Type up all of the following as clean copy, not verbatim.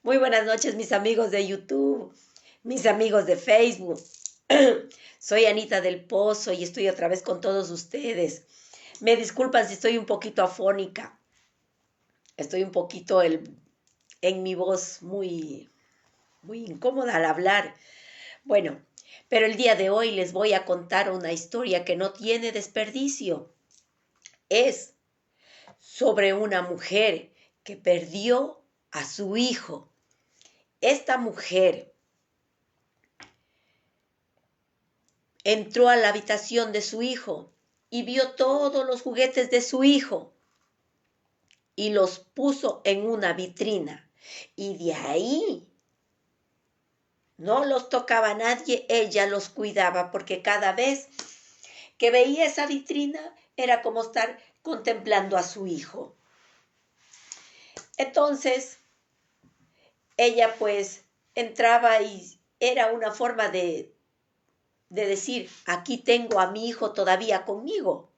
Muy buenas noches, mis amigos de YouTube, mis amigos de Facebook. Soy Anita del Pozo y estoy otra vez con todos ustedes. Me disculpan si estoy un poquito afónica. Estoy un poquito en mi voz muy incómoda al hablar. Bueno, pero el día de hoy les voy a contar una historia que no tiene desperdicio. Es sobre una mujer que perdió a su hijo. Esta mujer entró a la habitación de su hijo y vio todos los juguetes de su hijo y los puso en una vitrina. Y de ahí no los tocaba nadie, ella los cuidaba porque cada vez que veía esa vitrina era como estar contemplando a su hijo. Entonces, ella pues entraba y era una forma de decir, aquí tengo a mi hijo todavía conmigo.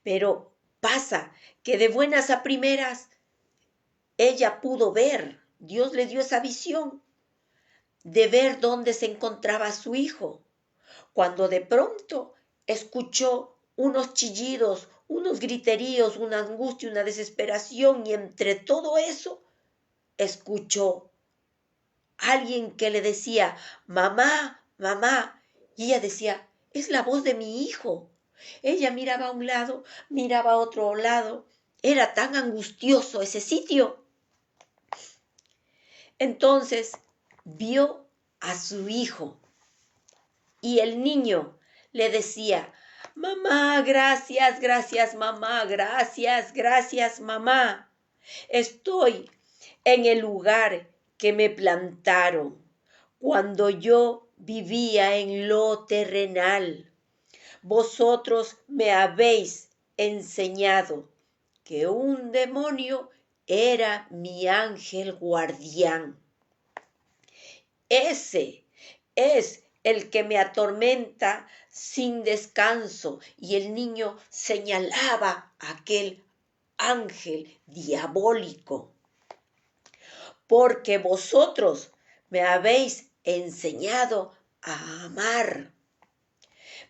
Pero pasa que de buenas a primeras ella pudo ver, Dios le dio esa visión de ver dónde se encontraba su hijo, cuando de pronto escuchó unos chillidos, unos griteríos, una angustia, una desesperación, y entre todo eso escuchó a alguien que le decía, mamá, mamá, y ella decía, es la voz de mi hijo. Ella miraba a un lado, miraba a otro lado. Era tan angustioso ese sitio. Entonces vio a su hijo y el niño le decía, mamá, gracias, gracias, mamá, gracias, gracias, mamá. Estoy en el lugar que me plantaron cuando yo vivía en lo terrenal. Vosotros me habéis enseñado que un demonio era mi ángel guardián. Ese es el que me atormenta sin descanso. Y el niño señalaba a aquel ángel diabólico. Porque vosotros me habéis enseñado a amar.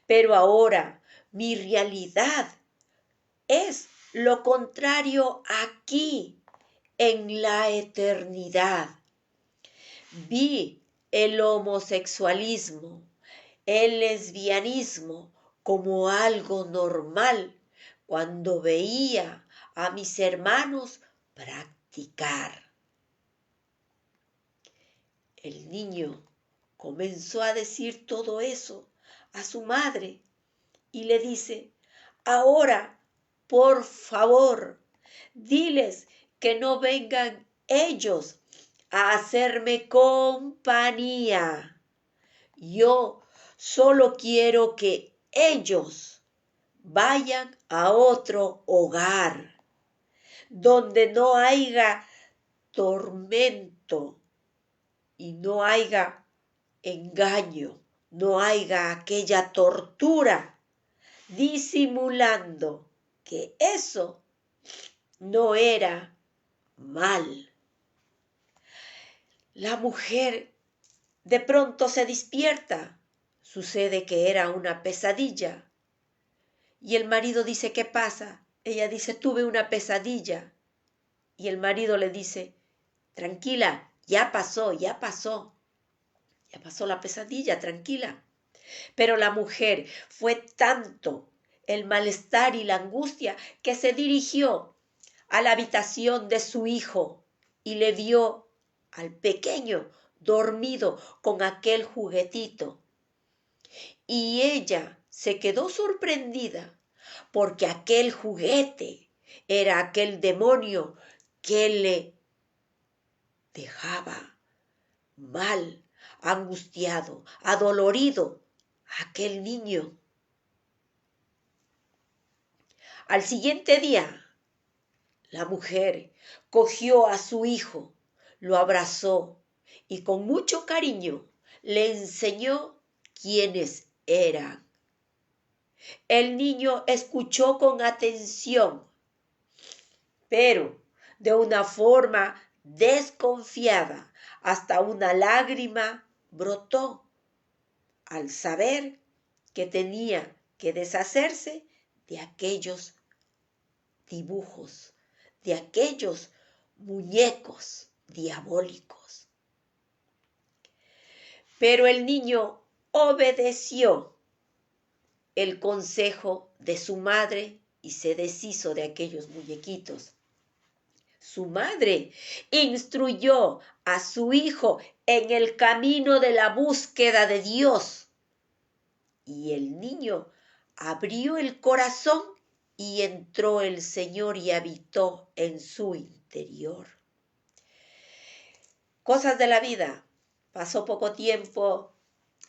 Pero ahora mi realidad es lo contrario aquí, en la eternidad. Vi el homosexualismo, el lesbianismo como algo normal cuando veía a mis hermanos practicar. El niño comenzó a decir todo eso a su madre y le dice, ahora, por favor, diles que no vengan ellos a hacerme compañía. Yo solo quiero que ellos vayan a otro hogar donde no haya tormento y no haya engaño, no haya aquella tortura, disimulando que eso no era mal. La mujer de pronto se despierta. Sucede que era una pesadilla. Y el marido dice, ¿qué pasa? Ella dice, tuve una pesadilla. Y el marido le dice, tranquila, ya pasó, ya pasó. Ya pasó la pesadilla, tranquila. Pero la mujer fue tanto el malestar y la angustia que se dirigió a la habitación de su hijo y le vio al pequeño dormido con aquel juguetito. Y ella se quedó sorprendida porque aquel juguete era aquel demonio que le dejaba mal, angustiado, adolorido a aquel niño. Al siguiente día, la mujer cogió a su hijo, lo abrazó y con mucho cariño le enseñó quiénes eran. El niño escuchó con atención, pero de una forma desconfiada, hasta una lágrima brotó al saber que tenía que deshacerse de aquellos dibujos, de aquellos muñecos diabólicos. Pero el niño obedeció el consejo de su madre y se deshizo de aquellos muñequitos. Su madre instruyó a su hijo en el camino de la búsqueda de Dios. Y el niño abrió el corazón y entró el Señor y habitó en su interior. Cosas de la vida. Pasó poco tiempo,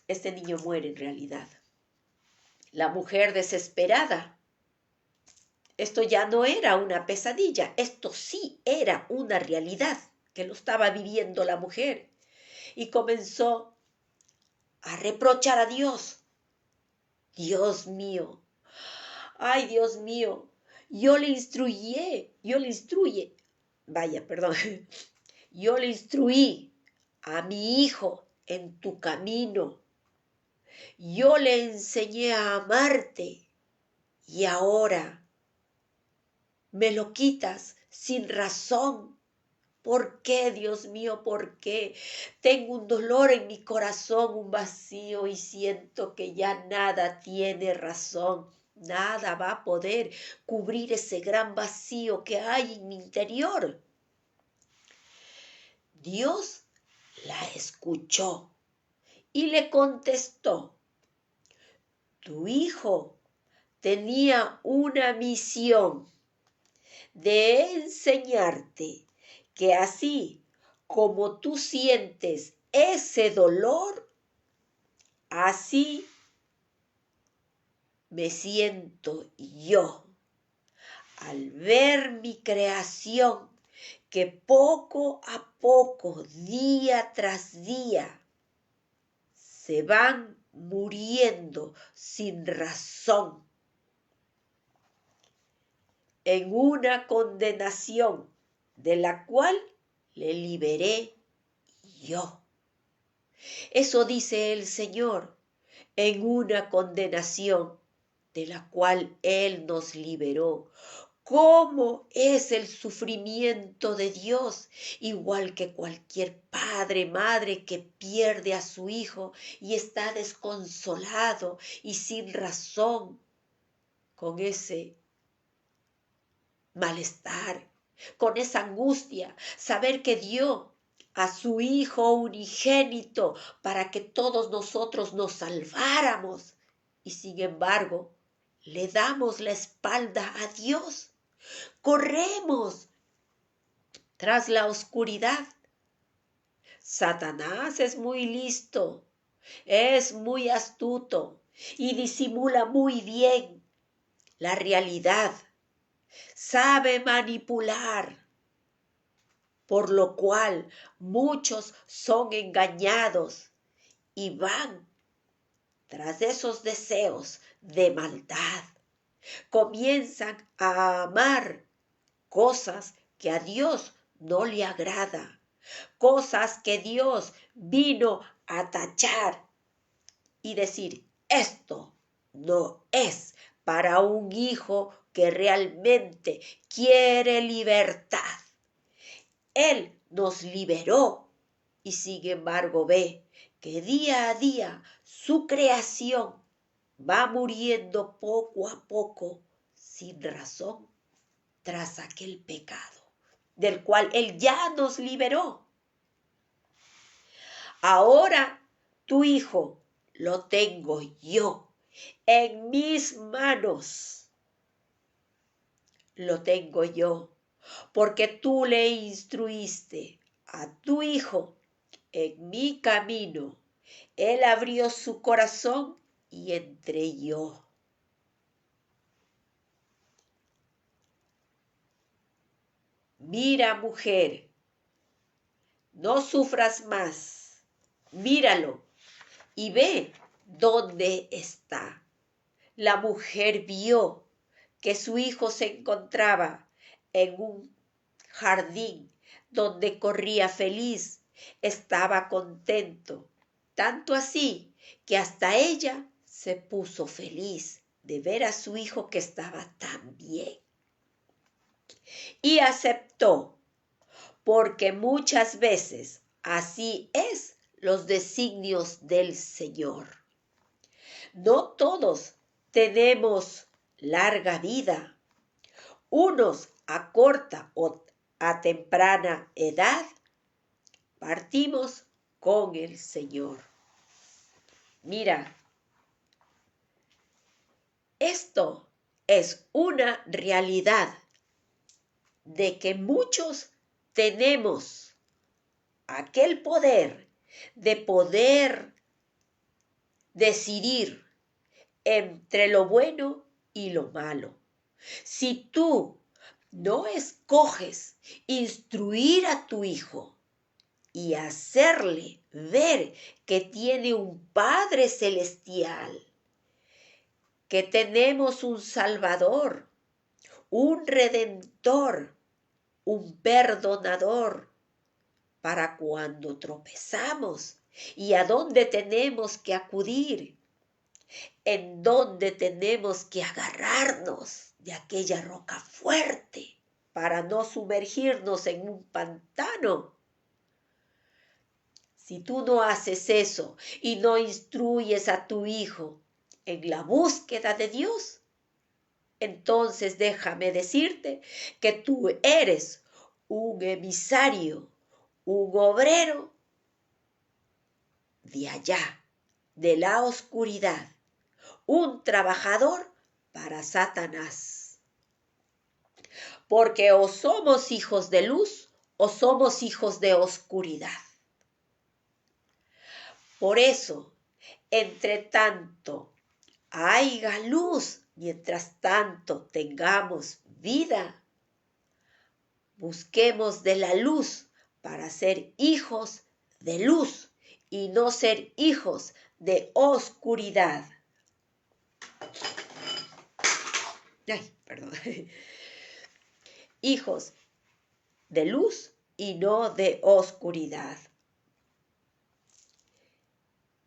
este niño muere en realidad. La mujer desesperada. Esto ya no era una pesadilla, esto sí era una realidad que lo estaba viviendo la mujer. Y comenzó a reprochar a Dios. Dios mío, ay Dios mío, yo le instruí a mi hijo en tu camino. Yo le enseñé a amarte y ahora me lo quitas sin razón. ¿Por qué, Dios mío? ¿Por qué? Tengo un dolor en mi corazón, un vacío y siento que ya nada tiene razón. Nada va a poder cubrir ese gran vacío que hay en mi interior. Dios la escuchó y le contestó: tu hijo tenía una misión de enseñarte que así como tú sientes ese dolor, así me siento yo al ver mi creación que poco a poco, día tras día, se van muriendo sin razón en una condenación de la cual le liberé yo. Eso dice el Señor, en una condenación de la cual Él nos liberó. ¿Cómo es el sufrimiento de Dios? Igual que cualquier padre, madre que pierde a su hijo y está desconsolado y sin razón, con ese malestar, con esa angustia, saber que dio a su Hijo unigénito para que todos nosotros nos salváramos y sin embargo le damos la espalda a Dios, corremos tras la oscuridad. Satanás es muy listo, es muy astuto y disimula muy bien la realidad. Sabe manipular, por lo cual muchos son engañados y van tras esos deseos de maldad. Comienzan a amar cosas que a Dios no le agrada, cosas que Dios vino a tachar y decir: esto no es para un hijo que realmente quiere libertad. Él nos liberó y sin embargo ve que día a día su creación va muriendo poco a poco sin razón tras aquel pecado del cual Él ya nos liberó. Ahora tu hijo lo tengo yo en mis manos. Lo tengo yo, porque tú le instruiste a tu hijo en mi camino. Él abrió su corazón y entré yo. Mira, mujer, no sufras más. Míralo y ve dónde está. La mujer vio que su hijo se encontraba en un jardín donde corría feliz, estaba contento, tanto así que hasta ella se puso feliz de ver a su hijo que estaba tan bien. Y aceptó, porque muchas veces así es los designios del Señor. No todos tenemos larga vida. Unos a corta o a temprana edad partimos con el Señor. Mira, esto es una realidad de que muchos tenemos aquel poder de poder decidir entre lo bueno y lo malo. Si tú no escoges instruir a tu hijo y hacerle ver que tiene un Padre Celestial, que tenemos un Salvador, un Redentor, un Perdonador, para cuando tropezamos y a dónde tenemos que acudir, en dónde tenemos que agarrarnos de aquella roca fuerte para no sumergirnos en un pantano. Si tú no haces eso y no instruyes a tu hijo en la búsqueda de Dios, entonces déjame decirte que tú eres un emisario, un obrero de allá, de la oscuridad, un trabajador para Satanás. Porque o somos hijos de luz o somos hijos de oscuridad. Por eso, entre tanto haya luz, mientras tanto tengamos vida, busquemos de la luz para ser hijos de luz y no ser hijos de oscuridad. Ay, perdón. Hijos de luz y no de oscuridad.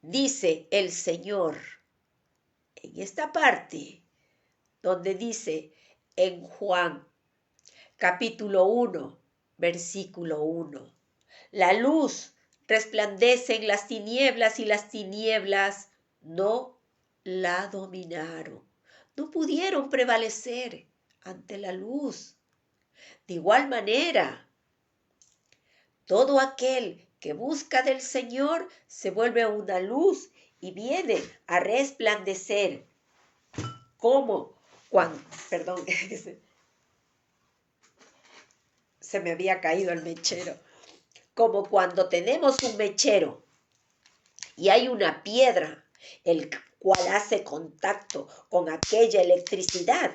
Dice el Señor en esta parte donde dice en Juan capítulo 1, versículo 1, la luz resplandece en las tinieblas y las tinieblas no la dominaron, no pudieron prevalecer ante la luz. De igual manera, todo aquel que busca del Señor se vuelve una luz y viene a resplandecer. Como cuando, perdón, se me había caído el mechero. Como cuando tenemos un mechero y hay una piedra, el cual hace contacto con aquella electricidad.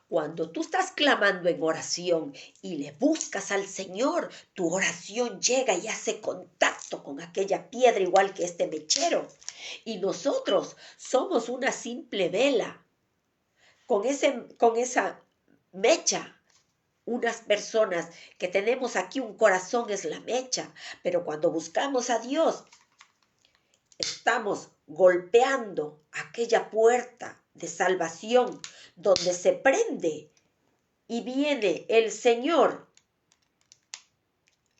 Cuando tú estás clamando en oración y le buscas al Señor, tu oración llega y hace contacto con aquella piedra igual que este mechero. Y nosotros somos una simple vela con esa mecha. Unas personas que tenemos aquí un corazón es la mecha, pero cuando buscamos a Dios, estamos golpeando aquella puerta de salvación donde se prende y viene el Señor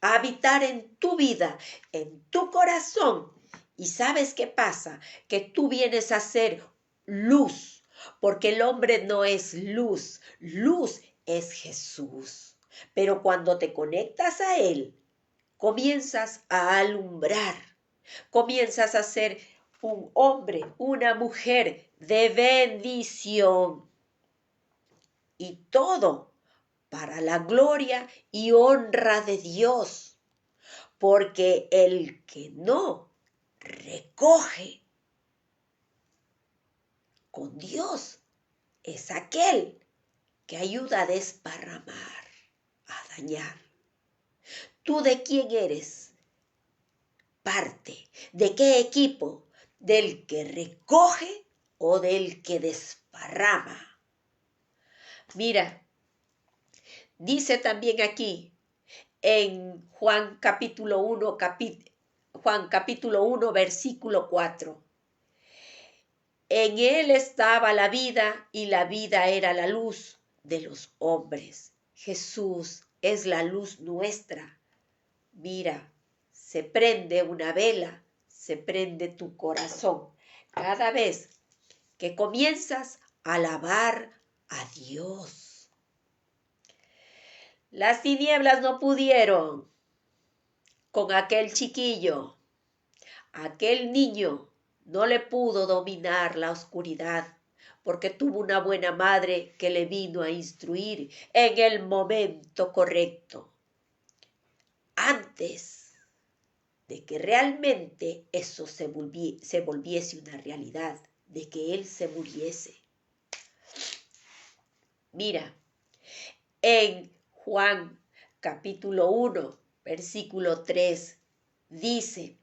a habitar en tu vida, en tu corazón. ¿Y sabes qué pasa? Que tú vienes a ser luz, porque el hombre no es luz, luz es Jesús. Pero cuando te conectas a Él, comienzas a alumbrar, comienzas a ser un hombre, una mujer de bendición. Y todo para la gloria y honra de Dios. Porque el que no recoge con Dios es aquel que ayuda a desparramar, a dañar. ¿Tú de quién eres parte? ¿De qué equipo? ¿Del que recoge o del que desparrama? Mira, dice también aquí en Juan capítulo 1, versículo 4. En él estaba la vida y la vida era la luz de los hombres. Jesús es la luz nuestra. Mira, se prende una vela, se prende tu corazón cada vez que comienzas a alabar a Dios. Las tinieblas no pudieron con aquel chiquillo, aquel niño no le pudo dominar la oscuridad porque tuvo una buena madre que le vino a instruir en el momento correcto. Antes de que realmente eso se volviese una realidad, de que él se muriese. Mira, en Juan capítulo 1, versículo 3, dice: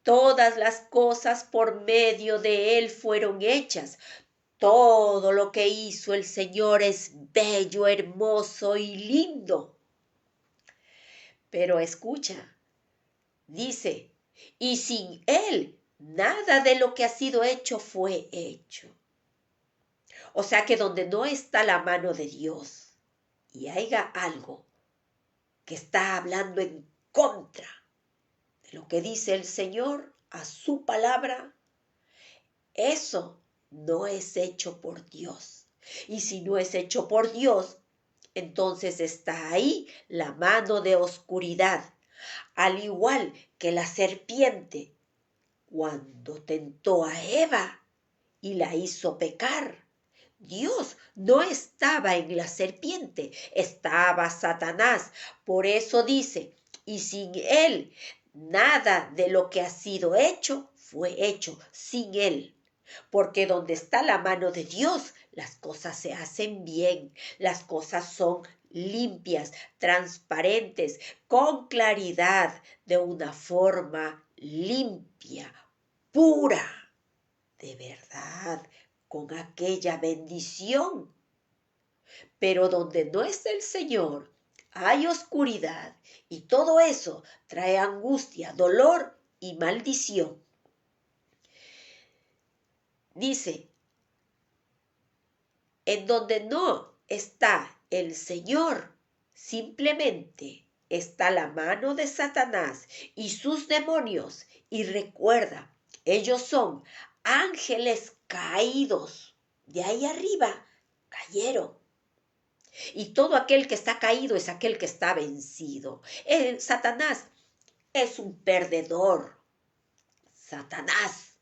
todas las cosas por medio de él fueron hechas. Todo lo que hizo el Señor es bello, hermoso y lindo. Pero escucha, dice, y sin él nada de lo que ha sido hecho fue hecho. O sea que donde no está la mano de Dios y haya algo que está hablando en contra de lo que dice el Señor a su palabra, eso no es hecho por Dios. Y si no es hecho por Dios, entonces está ahí la mano de oscuridad, al igual que la serpiente cuando tentó a Eva y la hizo pecar. Dios no estaba en la serpiente, estaba Satanás. Por eso dice, y sin él nada de lo que ha sido hecho fue hecho, sin él. Porque donde está la mano de Dios, las cosas se hacen bien, las cosas son limpias, transparentes, con claridad, de una forma limpia, pura, de verdad, con aquella bendición. Pero donde no está el Señor, hay oscuridad y todo eso trae angustia, dolor y maldición. Dice, en donde no está el Señor, simplemente está la mano de Satanás y sus demonios. Y recuerda, ellos son ángeles caídos. De ahí arriba cayeron. Y todo aquel que está caído es aquel que está vencido. Satanás es un perdedor. Satanás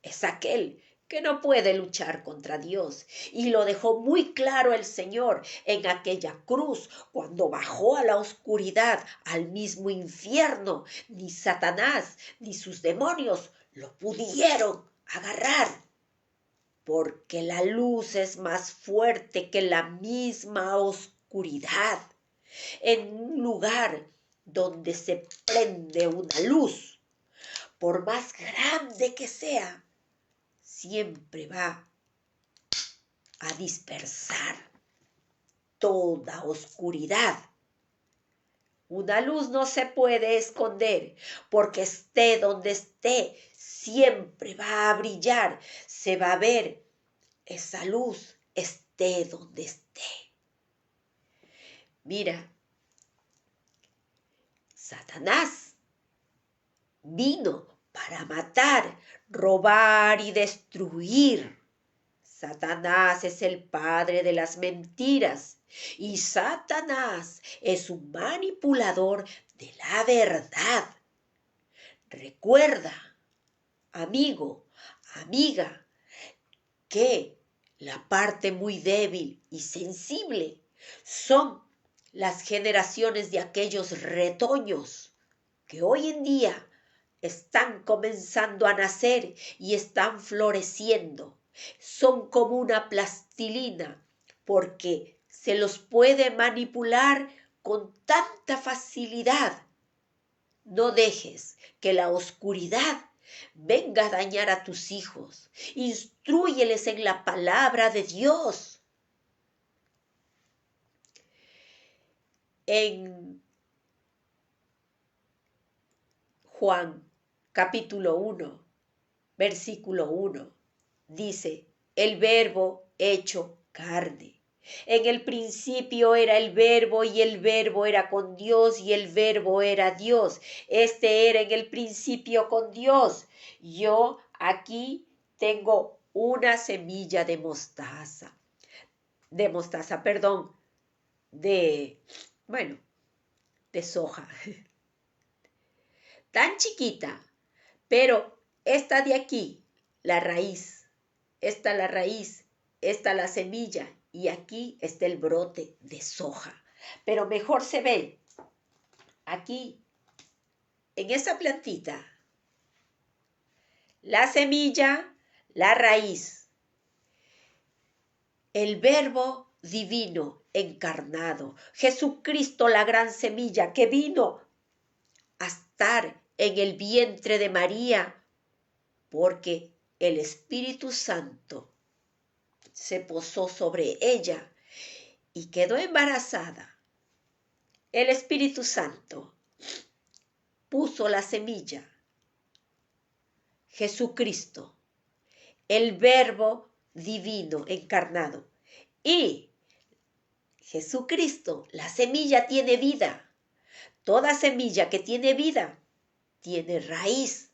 es aquel que no puede luchar contra Dios. Y lo dejó muy claro el Señor en aquella cruz, cuando bajó a la oscuridad, al mismo infierno. Ni Satanás ni sus demonios lo pudieron agarrar, porque la luz es más fuerte que la misma oscuridad. En un lugar donde se prende una luz, por más grande que sea, siempre va a dispersar toda oscuridad. Una luz no se puede esconder, porque esté donde esté, siempre va a brillar, se va a ver esa luz, esté donde esté. Mira, Satanás vino para matar, robar y destruir. Satanás es el padre de las mentiras y Satanás es un manipulador de la verdad. Recuerda, amigo, amiga, que la parte muy débil y sensible son las generaciones de aquellos retoños que hoy en día están comenzando a nacer y están floreciendo. Son como una plastilina porque se los puede manipular con tanta facilidad. No dejes que la oscuridad venga a dañar a tus hijos. Instrúyeles en la palabra de Dios. En Juan capítulo 1, versículo 1, dice, el verbo hecho carne. En el principio era el verbo y el verbo era con Dios y el verbo era Dios. Este era en el principio con Dios. Yo aquí tengo una semilla de mostaza. De soja. Tan chiquita, pero esta de aquí, la raíz, esta la raíz, esta la semilla y aquí está el brote de soja. Pero mejor se ve aquí, en esa plantita, la semilla, la raíz, el verbo divino encarnado, Jesucristo la gran semilla que vino a estar en el vientre de María, porque el Espíritu Santo se posó sobre ella y quedó embarazada. El Espíritu Santo puso la semilla, Jesucristo, el Verbo divino encarnado. Y Jesucristo, la semilla tiene vida. Toda semilla que tiene vida tiene raíz.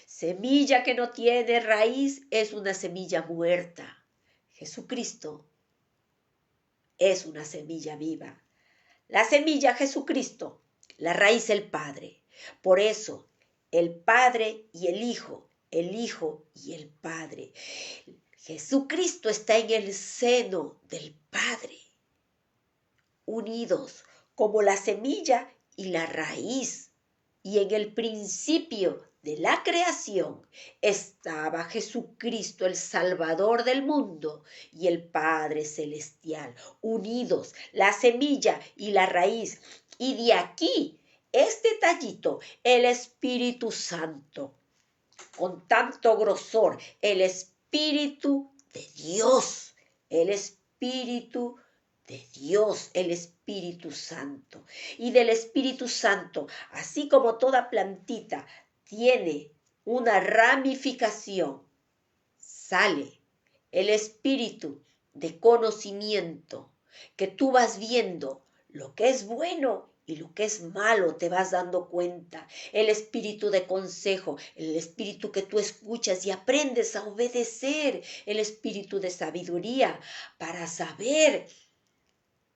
Semilla que no tiene raíz es una semilla muerta. Jesucristo es una semilla viva. La semilla Jesucristo, la raíz el Padre. Por eso, el Padre y el Hijo y el Padre. Jesucristo está en el seno del Padre, unidos como la semilla y la raíz. Y en el principio de la creación estaba Jesucristo, el Salvador del mundo, y el Padre Celestial, unidos, la semilla y la raíz. Y de aquí, este tallito, el Espíritu Santo, con tanto grosor, el Espíritu de Dios, el Espíritu de Dios, el Espíritu Santo. Y del Espíritu Santo, así como toda plantita tiene una ramificación, sale el Espíritu de conocimiento, que tú vas viendo lo que es bueno y lo que es malo, te vas dando cuenta. El espíritu de consejo, el espíritu que tú escuchas y aprendes a obedecer, el espíritu de sabiduría para saber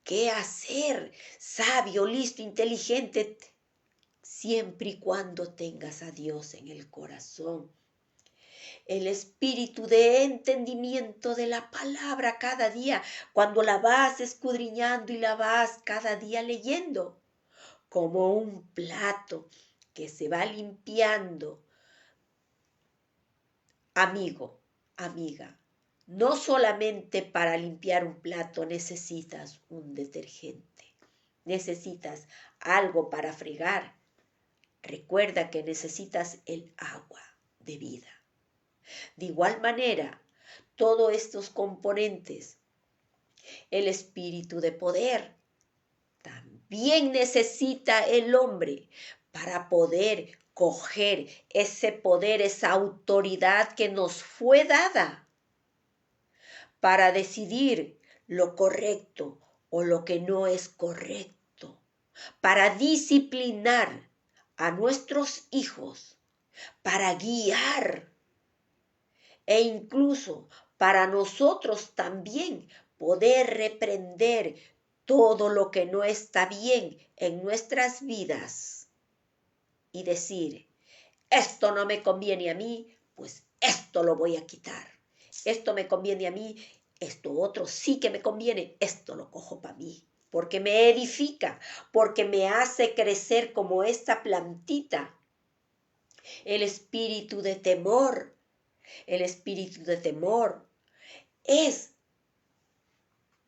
qué hacer, sabio, listo, inteligente, siempre y cuando tengas a Dios en el corazón. El espíritu de entendimiento de la palabra cada día, cuando la vas escudriñando y la vas cada día leyendo, como un plato que se va limpiando. Amigo, amiga, no solamente para limpiar un plato necesitas un detergente, necesitas algo para fregar. Recuerda que necesitas el agua de vida. De igual manera, todos estos componentes, el espíritu de poder, también necesita el hombre para poder coger ese poder, esa autoridad que nos fue dada para decidir lo correcto o lo que no es correcto, para disciplinar a nuestros hijos, para guiar e incluso para nosotros también poder reprender todo lo que no está bien en nuestras vidas y decir, esto no me conviene a mí, pues esto lo voy a quitar. Esto me conviene a mí, esto otro sí que me conviene, esto lo cojo para mí, porque me edifica, porque me hace crecer como esta plantita. El espíritu de temor es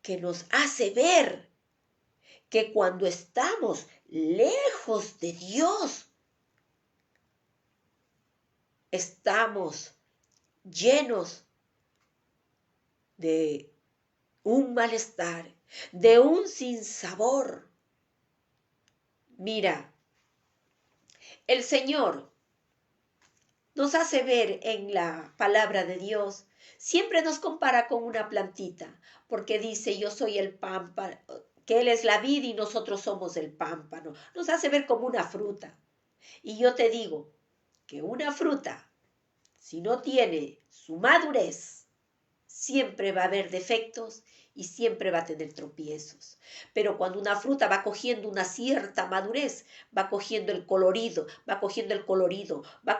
que nos hace ver que cuando estamos lejos de Dios, estamos llenos de un malestar, de un sinsabor. Mira, el Señor nos hace ver en la palabra de Dios, siempre nos compara con una plantita, porque dice, yo soy el pámpano, que Él es la vid y nosotros somos el pámpano. Nos hace ver como una fruta. Y yo te digo que una fruta, si no tiene su madurez, siempre va a haber defectos y siempre va a tener tropiezos. Pero cuando una fruta va cogiendo una cierta madurez, va cogiendo el colorido, va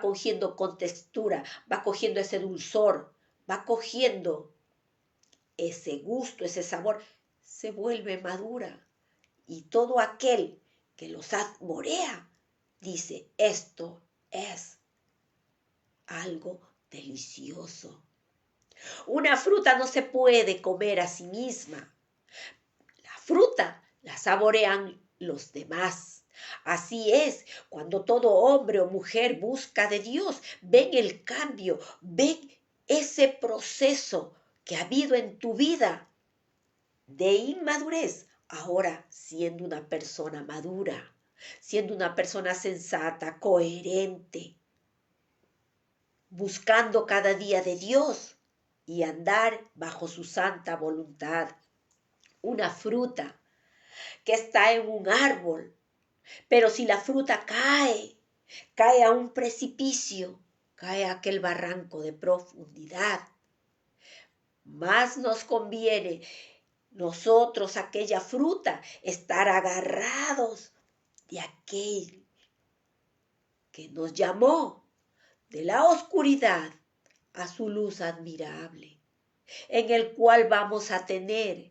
cogiendo contextura, va cogiendo ese dulzor, va cogiendo ese gusto, ese sabor, se vuelve madura. Y todo aquel que los saborea dice, esto es algo delicioso. Una fruta no se puede comer a sí misma. La fruta la saborean los demás. Así es, cuando todo hombre o mujer busca de Dios, ven el cambio, ven ese proceso que ha habido en tu vida de inmadurez, ahora siendo una persona madura, siendo una persona sensata, coherente, buscando cada día de Dios y andar bajo su santa voluntad. Una fruta que está en un árbol, pero si la fruta cae a un precipicio, cae a aquel barranco de profundidad. Más nos conviene nosotros, aquella fruta, estar agarrados de aquel que nos llamó de la oscuridad a su luz admirable, en el cual vamos a tener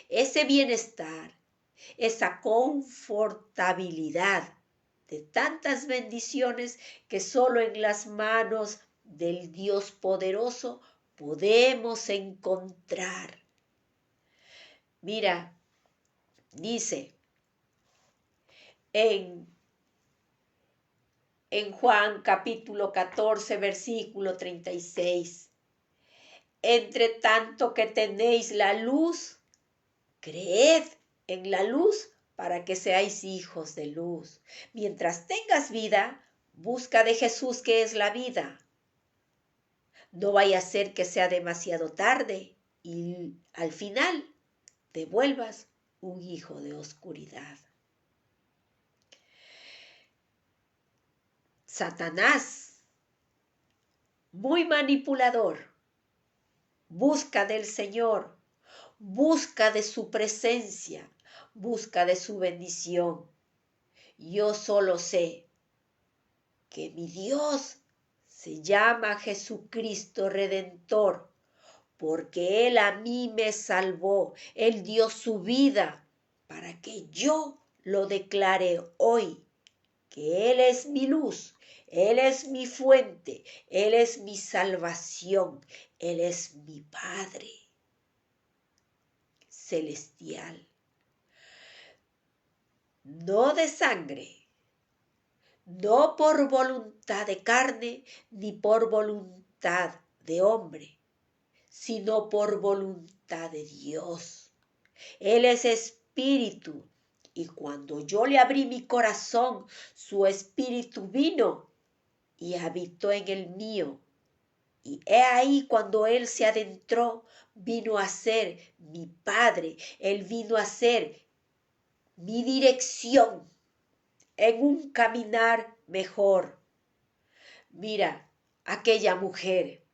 ese bienestar, esa confortabilidad de tantas bendiciones que solo en las manos del Dios poderoso podemos encontrar. Mira, dice en Juan capítulo 14, versículo 36, entre tanto que tenéis la luz, creed en la luz para que seáis hijos de luz. Mientras tengas vida, busca de Jesús, que es la vida. No vaya a ser que sea demasiado tarde y al final te vuelvas un hijo de oscuridad. Satanás, muy manipulador, busca del Señor, busca de su presencia, busca de su bendición. Yo solo sé que mi Dios se llama Jesucristo Redentor, porque Él a mí me salvó, Él dio su vida para que yo lo declare hoy, que Él es mi luz, Él es mi fuente, Él es mi salvación, Él es mi Padre celestial. No de sangre, no por voluntad de carne, ni por voluntad de hombre, sino por voluntad de Dios. Él es espíritu, y cuando yo le abrí mi corazón, su espíritu vino y habitó en el mío. Y he ahí cuando Él se adentró, vino a ser mi Padre, Él vino a ser mi dirección en un caminar mejor. Mira, aquella mujer,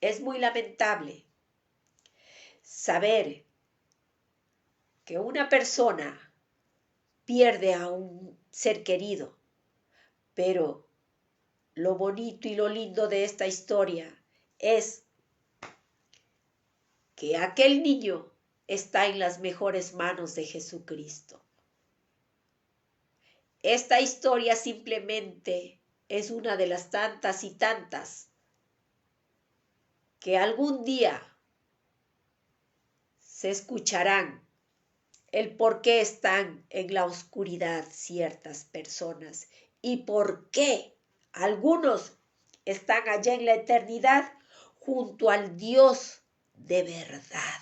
es muy lamentable saber que una persona pierde a un ser querido, pero lo bonito y lo lindo de esta historia es que aquel niño está en las mejores manos de Jesucristo. Esta historia simplemente es una de las tantas y tantas que algún día se escucharán el por qué están en la oscuridad ciertas personas y por qué algunos están allá en la eternidad junto al Dios de verdad.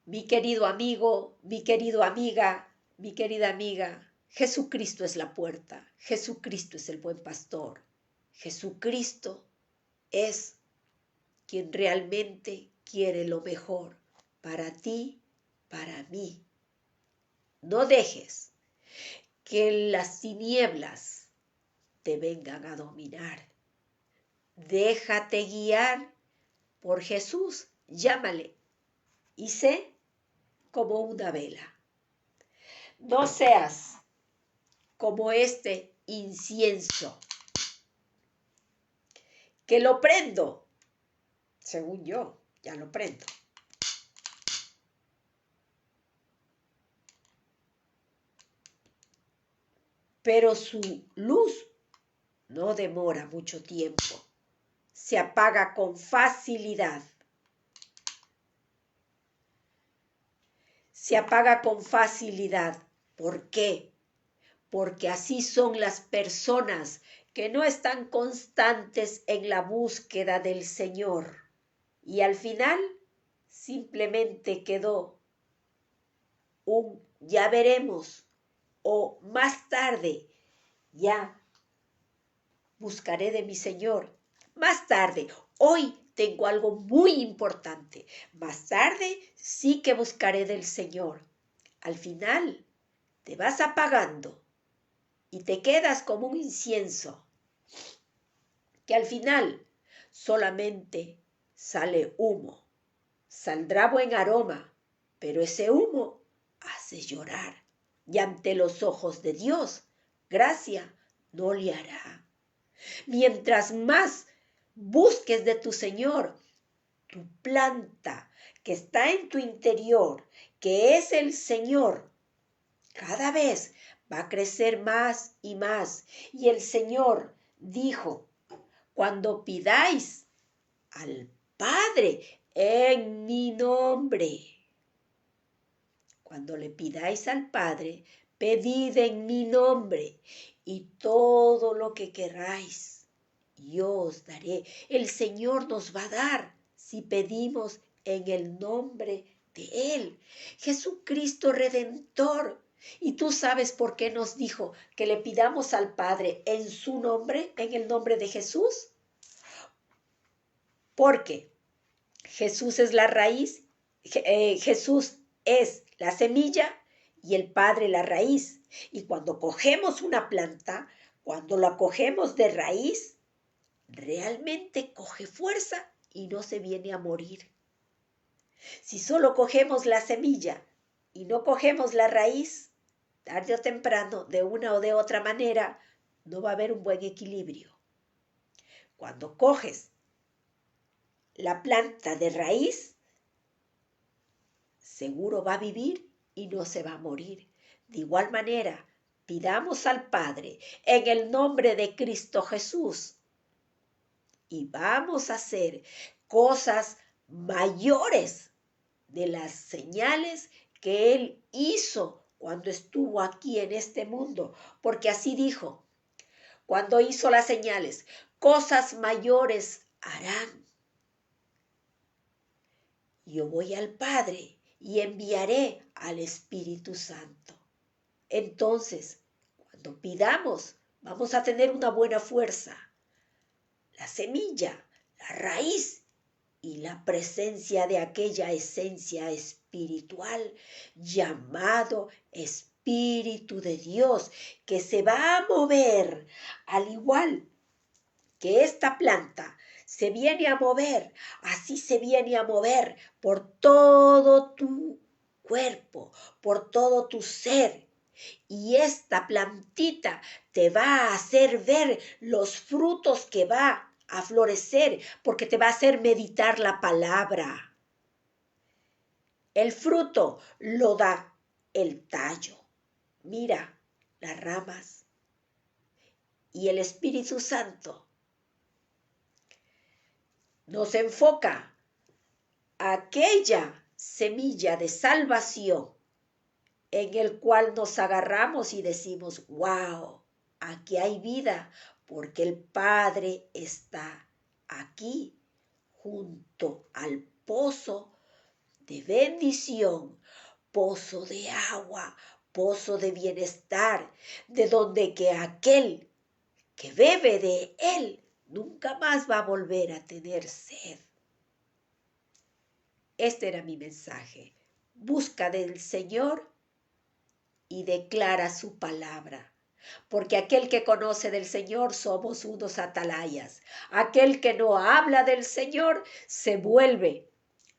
Mi querido amigo, mi querido amiga, mi querida amiga, Jesucristo es la puerta, Jesucristo es el buen pastor, Jesucristo es quien realmente quiere lo mejor para ti, para mí. No dejes que las tinieblas te vengan a dominar. Déjate guiar por Jesús, llámale y sé como una vela. No seas como este incienso que lo prendo, según yo, ya lo prendo. Pero su luz no demora mucho tiempo, se apaga con facilidad. Se apaga con facilidad. ¿Por qué? Porque así son las personas que no están constantes en la búsqueda del Señor. Y al final simplemente quedó un ya veremos o más tarde ya buscaré de mi Señor. Más tarde, hoy tengo algo muy importante. Más tarde sí que buscaré del Señor. Al final te vas apagando y te quedas como un incienso que al final solamente sale humo. Saldrá buen aroma, pero ese humo hace llorar. Y ante los ojos de Dios, gracia no le hará. Mientras más busques de tu Señor, tu planta que está en tu interior, que es el Señor, cada vez va a crecer más y más. Y el Señor dijo, cuando pidáis al Padre en mi nombre, cuando le pidáis al Padre, pedid en mi nombre y todo lo que queráis, yo os daré. El Señor nos va a dar si pedimos en el nombre de Él. Jesucristo Redentor. ¿Y tú sabes por qué nos dijo que le pidamos al Padre en su nombre, en el nombre de Jesús? Porque Jesús es la raíz, Jesús es la semilla y el Padre la raíz. Y cuando cogemos una planta, cuando la cogemos de raíz, realmente coge fuerza y no se viene a morir. Si solo cogemos la semilla y no cogemos la raíz, tarde o temprano, de una o de otra manera, no va a haber un buen equilibrio. Cuando coges la planta de raíz, seguro va a vivir y no se va a morir. De igual manera, pidamos al Padre en el nombre de Cristo Jesús y vamos a hacer cosas mayores de las señales que Él hizo cuando estuvo aquí en este mundo, porque así dijo, cuando hizo las señales, cosas mayores harán. Yo voy al Padre y enviaré al Espíritu Santo. Entonces, cuando pidamos, vamos a tener una buena fuerza. La semilla, la raíz y la presencia de aquella esencia espiritual llamado Espíritu de Dios, que se va a mover al igual que esta planta se viene a mover, así se viene a mover por todo tu cuerpo, por todo tu ser. Y esta plantita te va a hacer ver los frutos que va a florecer, porque te va a hacer meditar la palabra. El fruto lo da el tallo. Mira las ramas. Y el Espíritu Santo nos enfoca a aquella semilla de salvación en el cual nos agarramos y decimos, wow, aquí hay vida, porque el Padre está aquí junto al pozo de bendición, pozo de agua, pozo de bienestar, de donde que aquel que bebe de él nunca más va a volver a tener sed. Este era mi mensaje. Busca del Señor y declara su palabra. Porque aquel que conoce del Señor somos unos atalayas. Aquel que no habla del Señor se vuelve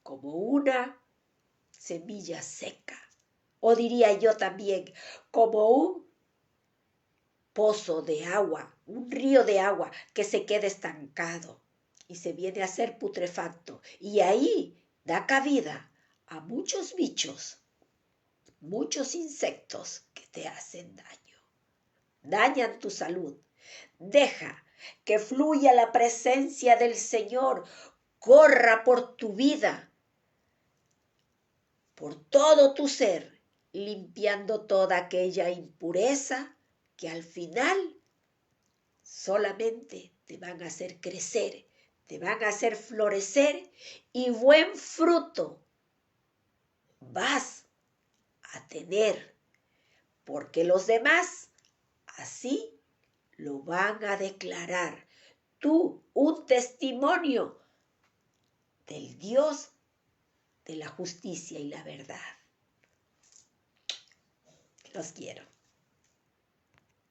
como una semilla seca. O diría yo también, como un pozo de agua, un río de agua que se queda estancado y se viene a ser putrefacto. Y ahí da cabida a muchos bichos, muchos insectos que te hacen daño, dañan tu salud. Deja que fluya la presencia del Señor, corra por tu vida, por todo tu ser, limpiando toda aquella impureza que al final solamente te van a hacer crecer, te van a hacer florecer y buen fruto vas a tener, porque los demás así lo van a declarar. Tú, un testimonio del Dios de la justicia y la verdad. Los quiero.